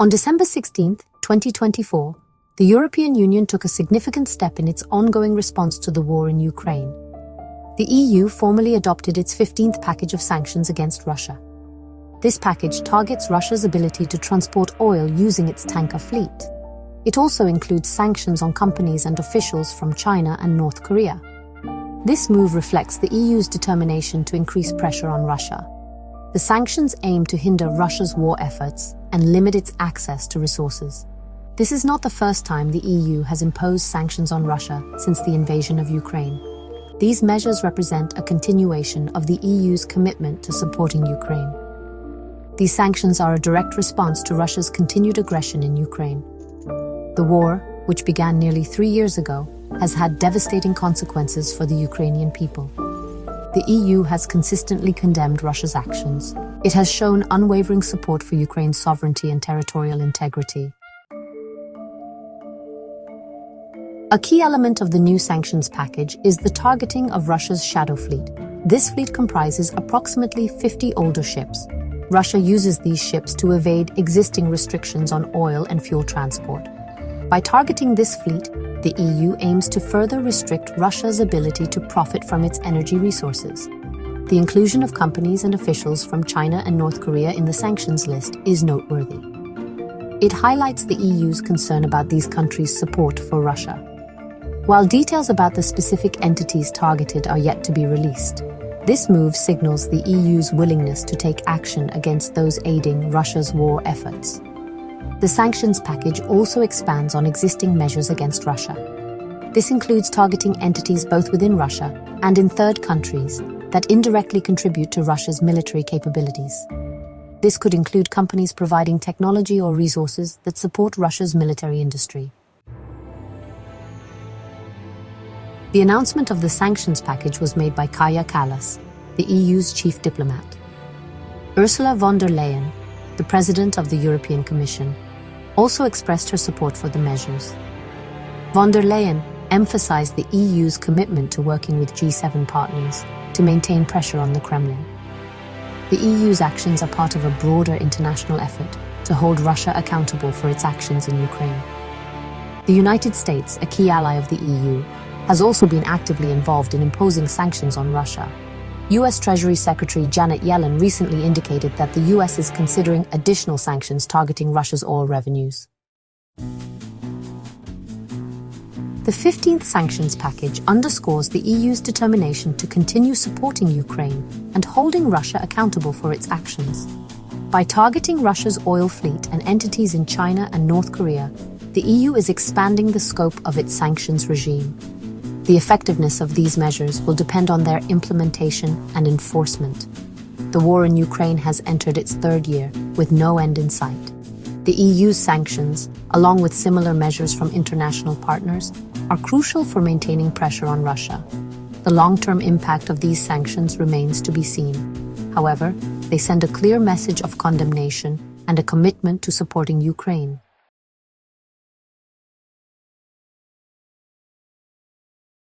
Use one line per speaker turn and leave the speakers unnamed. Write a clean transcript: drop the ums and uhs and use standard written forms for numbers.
On December 16, 2024, the European Union took a significant step in its ongoing response to the war in Ukraine. The EU formally adopted its 15th package of sanctions against Russia. This package targets Russia's ability to transport oil using its tanker fleet. It also includes sanctions on companies and officials from China and North Korea. This move reflects the EU's determination to increase pressure on Russia. The sanctions aim to hinder Russia's war efforts and limit its access to resources. This is not the first time the EU has imposed sanctions on Russia since the invasion of Ukraine. These measures represent a continuation of the EU's commitment to supporting Ukraine. These sanctions are a direct response to Russia's continued aggression in Ukraine. The war, which began nearly 3 years ago, has had devastating consequences for the Ukrainian people. The EU has consistently condemned Russia's actions. It has shown unwavering support for Ukraine's sovereignty and territorial integrity. A key element of the new sanctions package is the targeting of Russia's shadow fleet. This fleet comprises approximately 50 older ships. Russia uses these ships to evade existing restrictions on oil and fuel transport. By targeting this fleet, the EU aims to further restrict Russia's ability to profit from its energy resources. The inclusion of companies and officials from China and North Korea in the sanctions list is noteworthy. It highlights the EU's concern about these countries' support for Russia. While details about the specific entities targeted are yet to be released, this move signals the EU's willingness to take action against those aiding Russia's war efforts. The sanctions package also expands on existing measures against Russia. This includes targeting entities both within Russia and in third countries that indirectly contribute to Russia's military capabilities. This could include companies providing technology or resources that support Russia's military industry. The announcement of the sanctions package was made by Kaja Kallas, the EU's chief diplomat. Ursula von der Leyen, the President of the European Commission, also expressed her support for the measures. Von der Leyen emphasized the EU's commitment to working with G7 partners to maintain pressure on the Kremlin. The EU's actions are part of a broader international effort to hold Russia accountable for its actions in Ukraine. The United States, a key ally of the EU, has also been actively involved in imposing sanctions on Russia. U.S. Treasury Secretary Janet Yellen recently indicated that the U.S. is considering additional sanctions targeting Russia's oil revenues. The 15th sanctions package underscores the EU's determination to continue supporting Ukraine and holding Russia accountable for its actions. By targeting Russia's oil fleet and entities in China and North Korea, the EU is expanding the scope of its sanctions regime. The effectiveness of these measures will depend on their implementation and enforcement. The war in Ukraine has entered its third year, with no end in sight. The EU's sanctions, along with similar measures from international partners, are crucial for maintaining pressure on Russia. The long-term impact of these sanctions remains to be seen. However, they send a clear message of condemnation and a commitment to supporting Ukraine.